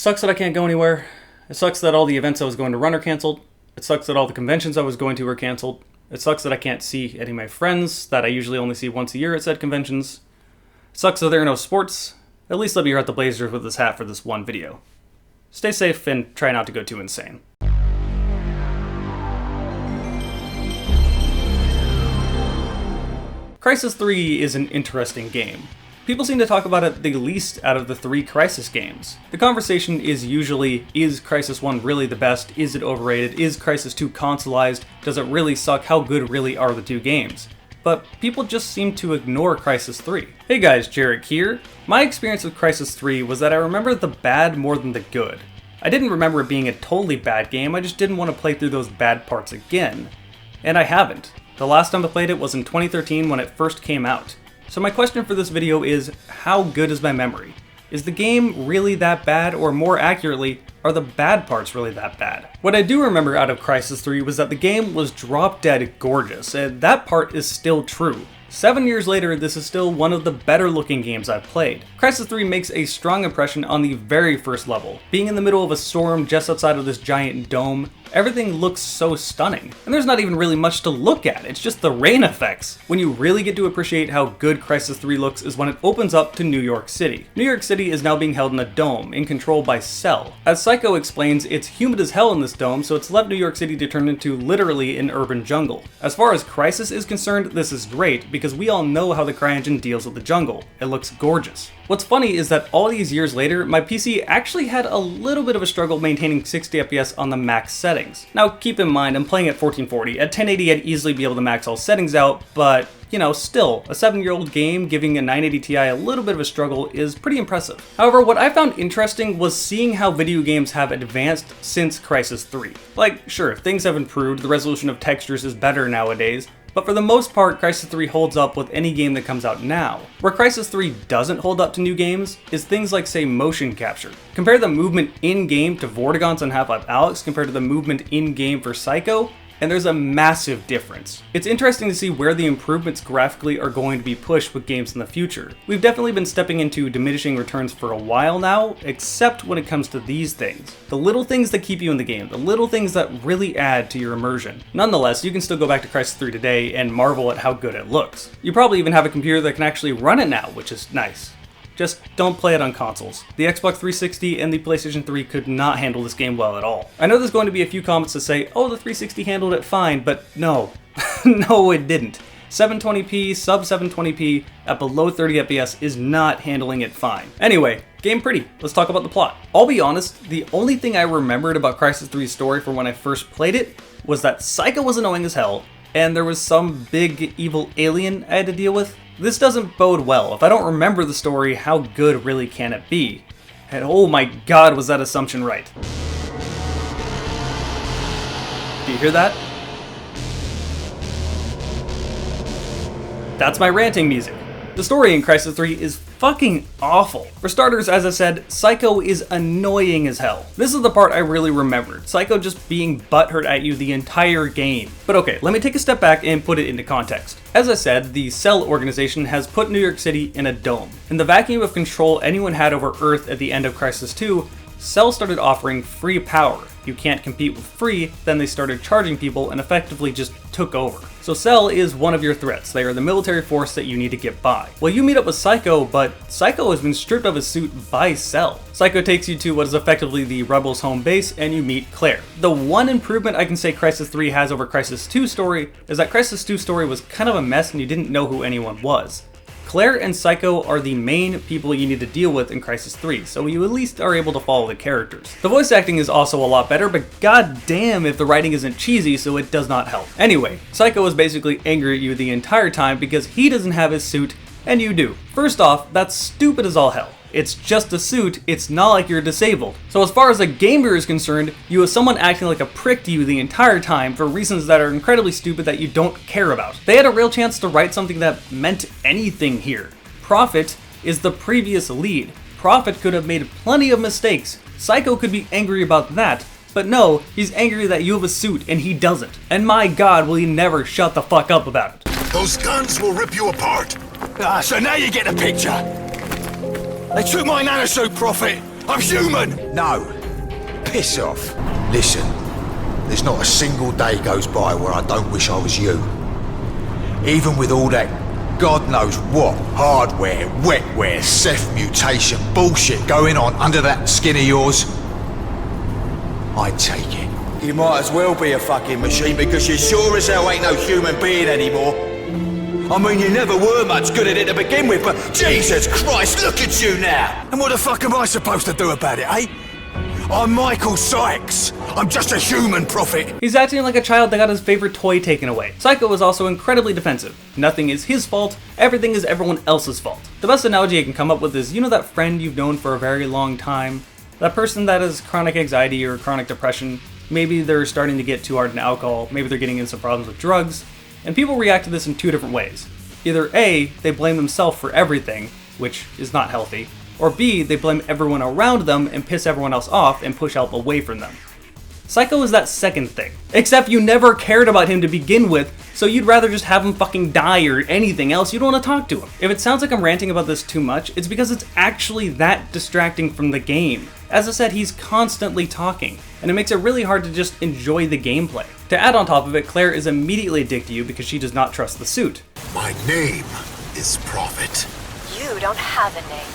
sucks that I can't go anywhere. It sucks that all the events I was going to run are canceled. It sucks that all the conventions I was going to are canceled. It sucks that I can't see any of my friends that I usually only see once a year at said conventions. It sucks that there are no sports. At least let me route the Blazers with this hat for this one video. Stay safe and try not to go too insane. Crysis 3 is an interesting game. People seem to talk about it the least out of the 3 Crysis games. The conversation is usually, is Crysis 1 really the best? Is it overrated? Is Crysis 2 consoleized? Does it really suck? How good really are the two games? But people just seem to ignore Crysis 3. Hey guys, Jarek here. My experience with Crysis 3 was that I remember the bad more than the good. I didn't remember it being a totally bad game, I just didn't want to play through those bad parts again. And I haven't. The last time I played it was in 2013 when it first came out. So my question for this video is, how good is my memory? Is the game really that bad, or more accurately, are the bad parts really that bad? What I do remember out of Crysis 3 was that the game was drop dead gorgeous, and that part is still true. 7 years later, this is still one of the better looking games I've played. Crysis 3 makes a strong impression on the very first level. Being in the middle of a storm just outside of this giant dome, everything looks so stunning. And there's not even really much to look at, it's just the rain effects. When you really get to appreciate how good Crysis 3 looks is when it opens up to New York City. New York City is now being held in a dome, in control by Cell. As Psycho explains, it's humid as hell in this dome, so it's left New York City to turn into literally an urban jungle. As far as Crysis is concerned, this is great, because we all know how the CryEngine deals with the jungle. It looks gorgeous. What's funny is that all these years later, my PC actually had a little bit of a struggle maintaining 60 FPS on the max settings. Now keep in mind, I'm playing at 1440. At 1080 I'd easily be able to max all settings out, but you know, still, a 7-year-old game giving a 980 Ti a little bit of a struggle is pretty impressive. However, what I found interesting was seeing how video games have advanced since Crysis 3. Like, sure, things have improved, the resolution of textures is better nowadays, but for the most part, Crysis 3 holds up with any game that comes out now. Where Crysis 3 doesn't hold up to new games is things like, say, motion capture. Compare the movement in-game to Vortigaunt's on Half-Life Alyx compared to the movement in-game for Psycho, and there's a massive difference. It's interesting to see where the improvements graphically are going to be pushed with games in the future. We've definitely been stepping into diminishing returns for a while now, except when it comes to these things. The little things that keep you in the game, the little things that really add to your immersion. Nonetheless, you can still go back to Crysis 3 today and marvel at how good it looks. You probably even have a computer that can actually run it now, which is nice. Just don't play it on consoles. The Xbox 360 and the PlayStation 3 could not handle this game well at all. I know there's going to be a few comments to say, oh, the 360 handled it fine, but no. No, it didn't. 720p, sub 720p, at below 30 FPS is not handling it fine. Anyway, game pretty. Let's talk about the plot. I'll be honest, the only thing I remembered about Crysis 3's story from when I first played it was that Psycho was annoying as hell, and there was some big evil alien I had to deal with. This doesn't bode well. If I don't remember the story, how good really can it be? And oh my god, was that assumption right. Do you hear that? That's my ranting music. The story in Crysis 3 is fucking awful. For starters, as I said, Psycho is annoying as hell. This is the part I really remembered. Psycho just being butthurt at you the entire game. But okay, let me take a step back and put it into context. As I said, the Cell organization has put New York City in a dome. In the vacuum of control anyone had over Earth at the end of Crysis 2, Cell started offering free power. You can't compete with free, then they started charging people and effectively just took over. So Cell is one of your threats. They are the military force that you need to get by. Well, you meet up with Psycho, but Psycho has been stripped of his suit by Cell. Psycho takes you to what is effectively the Rebels' home base, and you meet Claire. The one improvement I can say Crysis 3 has over Crysis 2's story is that Crysis 2's story was kind of a mess and you didn't know who anyone was. Claire and Psycho are the main people you need to deal with in Crysis 3, so you at least are able to follow the characters. The voice acting is also a lot better, but god damn if the writing isn't cheesy, so it does not help. Anyway, Psycho is basically angry at you the entire time because he doesn't have his suit, and you do. First off, that's stupid as all hell. It's just a suit, it's not like you're disabled. So as far as a gamer is concerned, you have someone acting like a prick to you the entire time for reasons that are incredibly stupid that you don't care about. They had a real chance to write something that meant anything here. Prophet is the previous lead. Prophet could have made plenty of mistakes. Psycho could be angry about that, but no, he's angry that you have a suit and he doesn't. And my god, will he never shut the fuck up about it. Those guns will rip you apart. So now you get the picture. They took my nanosuit, Prophet. I'm human! No. Piss off. Listen, there's not a single day goes by where I don't wish I was you. Even with all that God knows what hardware, wetware, self-mutation bullshit going on under that skin of yours, I'd take it. You might as well be a fucking machine because you sure as hell ain't no human being anymore. I mean, you never were much good at it to begin with, but Jesus Christ, look at you now! And what the fuck am I supposed to do about it, eh? I'm Michael Sykes. I'm just a human prophet. He's acting like a child that got his favorite toy taken away. Psycho is also incredibly defensive. Nothing is his fault, everything is everyone else's fault. The best analogy I can come up with is, you know that friend you've known for a very long time? That person that has chronic anxiety or chronic depression? Maybe they're starting to get too hard in alcohol, maybe they're getting into some problems with drugs, and people react to this in two different ways. Either A, they blame themselves for everything, which is not healthy, or B, they blame everyone around them and piss everyone else off and push help away from them. Psycho is that second thing. Except you never cared about him to begin with, so you'd rather just have him fucking die or anything else, you don't want to talk to him. If it sounds like I'm ranting about this too much, it's because it's actually that distracting from the game. As I said, he's constantly talking, and it makes it really hard to just enjoy the gameplay. To add on top of it, Claire is immediately a dick to you because she does not trust the suit. My name is Prophet. You don't have a name.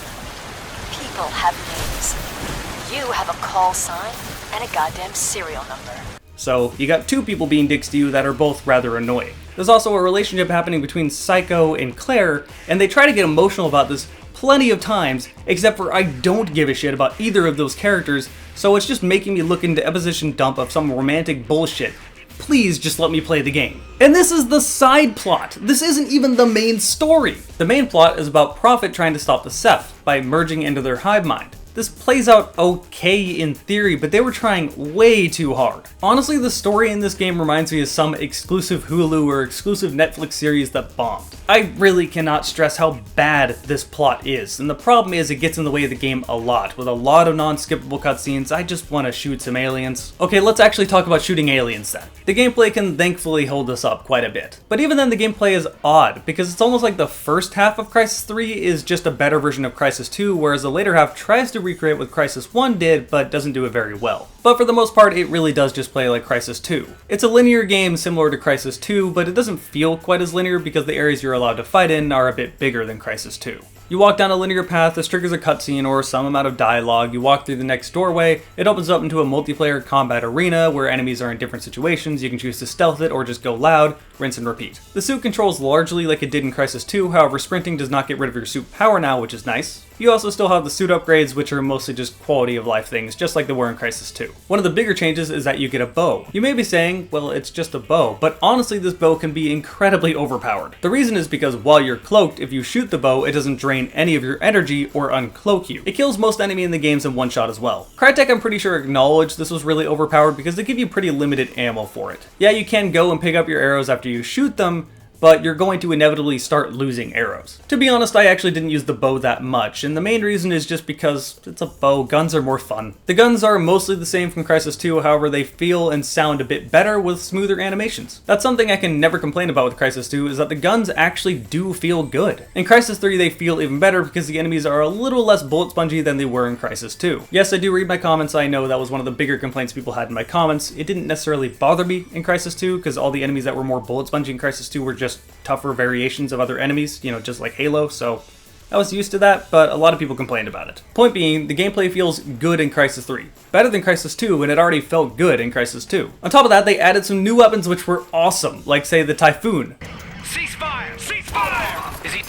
People have names. You have a call sign and a goddamn serial number. So, you got two people being dicks to you that are both rather annoying. There's also a relationship happening between Psycho and Claire, and they try to get emotional about this plenty of times, except for I don't give a shit about either of those characters, so it's just making me look into exposition dump of some romantic bullshit. Please just let me play the game. And this is the side plot. This isn't even the main story. The main plot is about Prophet trying to stop the Ceph by merging into their hive mind. This plays out okay in theory, but they were trying way too hard. Honestly, the story in this game reminds me of some exclusive Hulu or exclusive Netflix series that bombed. I really cannot stress how bad this plot is, and the problem is it gets in the way of the game a lot. With a lot of non-skippable cutscenes, I just want to shoot some aliens. Okay, let's actually talk about shooting aliens then. The gameplay can thankfully hold this up quite a bit. But even then, the gameplay is odd, because it's almost like the first half of Crysis 3 is just a better version of Crysis 2, whereas the later half tries to recreate what Crysis 1 did, but doesn't do it very well. But for the most part, it really does just play like Crysis 2. It's a linear game similar to Crysis 2, but it doesn't feel quite as linear because the areas you're allowed to fight in are a bit bigger than Crysis 2. You walk down a linear path, this triggers a cutscene or some amount of dialogue, you walk through the next doorway, it opens up into a multiplayer combat arena where enemies are in different situations, you can choose to stealth it or just go loud, rinse and repeat. The suit controls largely like it did in Crysis 2, however sprinting does not get rid of your suit power now, which is nice. You also still have the suit upgrades, which are mostly just quality of life things, just like they were in Crysis 2. One of the bigger changes is that you get a bow. You may be saying, well, it's just a bow, but honestly this bow can be incredibly overpowered. The reason is because while you're cloaked, if you shoot the bow, it doesn't drain any of your energy or uncloak you. It kills most enemy in the games in one shot as well. Crytek, I'm pretty sure, acknowledged this was really overpowered because they give you pretty limited ammo for it. Yeah, you can go and pick up your arrows after you shoot them, but you're going to inevitably start losing arrows. To be honest, I actually didn't use the bow that much, and the main reason is just because it's a bow, guns are more fun. The guns are mostly the same from Crysis 2, however they feel and sound a bit better with smoother animations. That's something I can never complain about with Crysis 2, is that the guns actually do feel good. In Crysis 3 they feel even better because the enemies are a little less bullet spongy than they were in Crysis 2. Yes, I do read my comments, I know that was one of the bigger complaints people had in my comments. It didn't necessarily bother me in Crysis 2, because all the enemies that were more bullet spongy in Crysis 2 were just tougher variations of other enemies, you know, just like Halo, so I was used to that, but a lot of people complained about it. Point being, the gameplay feels good in Crysis 3. Better than Crysis 2, and it already felt good in Crysis 2. On top of that, they added some new weapons which were awesome, like say the Typhoon. Ceasefire! Ceasefire! Is he...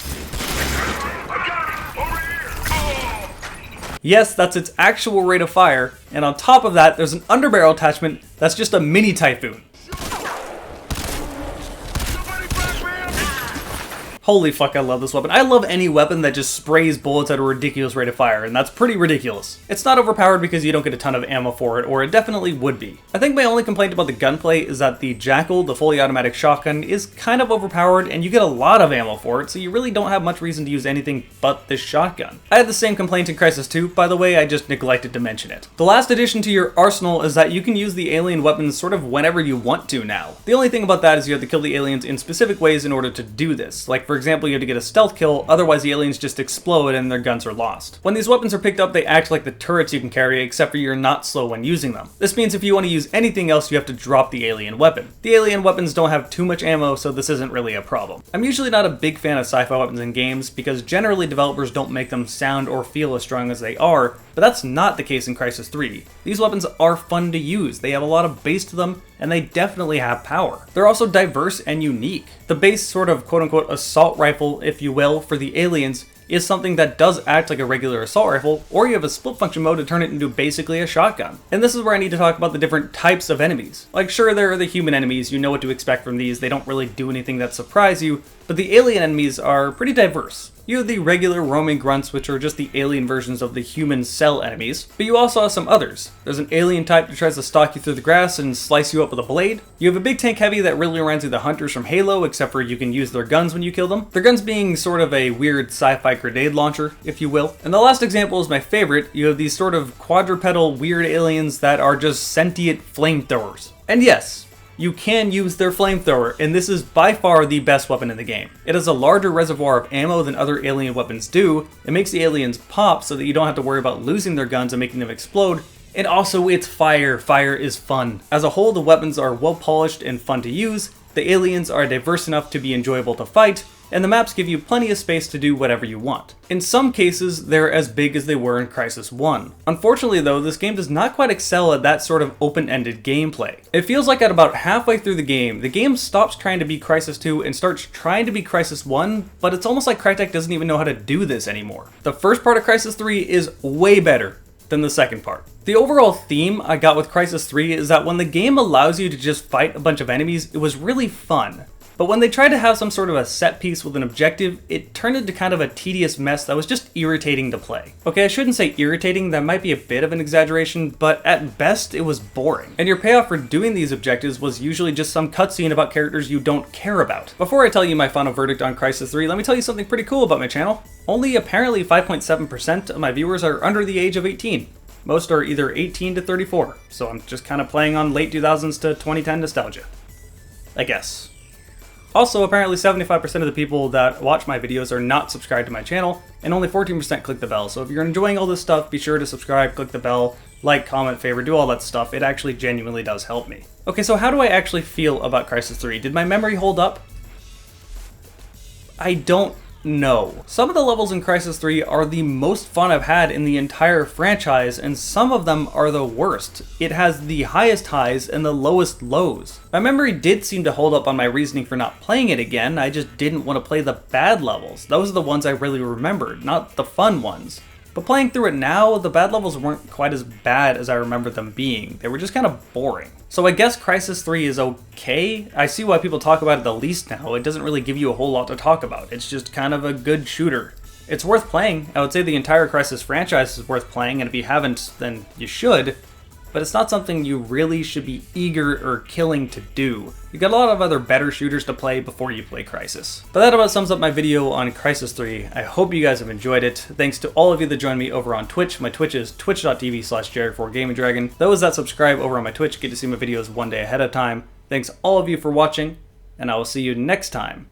I got him! Over here! Oh. Yes, that's its actual rate of fire, and on top of that, there's an underbarrel attachment that's just a mini Typhoon. Holy fuck, I love this weapon. I love any weapon that just sprays bullets at a ridiculous rate of fire, and that's pretty ridiculous. It's not overpowered because you don't get a ton of ammo for it, or it definitely would be. I think my only complaint about the gunplay is that the Jackal, the fully automatic shotgun, is kind of overpowered, and you get a lot of ammo for it, so you really don't have much reason to use anything but this shotgun. I had the same complaint in Crysis 2, by the way, I just neglected to mention it. The last addition to your arsenal is that you can use the alien weapons sort of whenever you want to now. The only thing about that is you have to kill the aliens in specific ways in order to do this. Like, for example, you have to get a stealth kill, otherwise the aliens just explode and their guns are lost. When these weapons are picked up, they act like the turrets you can carry, except for you're not slow when using them. This means if you want to use anything else, you have to drop the alien weapon. The alien weapons don't have too much ammo, so this isn't really a problem. I'm usually not a big fan of sci-fi weapons in games, because generally developers don't make them sound or feel as strong as they are, but that's not the case in Crysis 3. These weapons are fun to use, they have a lot of base to them, and they definitely have power. They're also diverse and unique. The base sort of quote-unquote assault rifle, if you will, for the aliens is something that does act like a regular assault rifle, or you have a split function mode to turn it into basically a shotgun. And this is where I need to talk about the different types of enemies. Like, sure, there are the human enemies, you know what to expect from these, they don't really do anything that surprise you, but the alien enemies are pretty diverse. You have the regular roaming grunts, which are just the alien versions of the human cell enemies, but you also have some others. There's an alien type that tries to stalk you through the grass and slice you up with a blade. You have a big tank heavy that really reminds you of the hunters from Halo, except for you can use their guns when you kill them. Their guns being sort of a weird sci-fi grenade launcher, if you will. And the last example is my favorite. You have these sort of quadrupedal weird aliens that are just sentient flamethrowers. And yes, you can use their flamethrower, and this is by far the best weapon in the game. It has a larger reservoir of ammo than other alien weapons do, it makes the aliens pop so that you don't have to worry about losing their guns and making them explode, and also it's fire. Fire is fun. As a whole, the weapons are well polished and fun to use, the aliens are diverse enough to be enjoyable to fight, and the maps give you plenty of space to do whatever you want. In some cases, they're as big as they were in Crysis 1. Unfortunately though, this game does not quite excel at that sort of open-ended gameplay. It feels like at about halfway through the game stops trying to be Crysis 2 and starts trying to be Crysis 1, but it's almost like Crytek doesn't even know how to do this anymore. The first part of Crysis 3 is way better than the second part. The overall theme I got with Crysis 3 is that when the game allows you to just fight a bunch of enemies, it was really fun. But when they tried to have some sort of a set piece with an objective, it turned into kind of a tedious mess that was just irritating to play. Okay, I shouldn't say irritating, that might be a bit of an exaggeration, but at best it was boring. And your payoff for doing these objectives was usually just some cutscene about characters you don't care about. Before I tell you my final verdict on Crysis 3, let me tell you something pretty cool about my channel. Only apparently 5.7% of my viewers are under the age of 18. Most are either 18 to 34, so I'm just kind of playing on late 2000s to 2010 nostalgia, I guess. Also, apparently 75% of the people that watch my videos are not subscribed to my channel, and only 14% click the bell. So if you're enjoying all this stuff, be sure to subscribe, click the bell, like, comment, favorite, do all that stuff. It actually genuinely does help me. Okay, so how do I actually feel about Crysis 3? Did my memory hold up? I don't know. Some of the levels in Crysis 3 are the most fun I've had in the entire franchise, and some of them are the worst. It has the highest highs and the lowest lows. My memory did seem to hold up on my reasoning for not playing it again, I just didn't want to play the bad levels. Those are the ones I really remembered, not the fun ones. But playing through it now, the bad levels weren't quite as bad as I remember them being. They were just kind of boring. So I guess Crysis 3 is okay. I see why people talk about it the least now. It doesn't really give you a whole lot to talk about. It's just kind of a good shooter. It's worth playing. I would say the entire Crysis franchise is worth playing, and if you haven't, then you should. But it's not something you really should be eager or killing to do. You've got a lot of other better shooters to play before you play Crysis. But that about sums up my video on Crysis 3. I hope you guys have enjoyed it. Thanks to all of you that joined me over on Twitch. My Twitch is twitch.tv/Jared4GamingDragon. Those that subscribe over on my Twitch get to see my videos one day ahead of time. Thanks all of you for watching, and I will see you next time.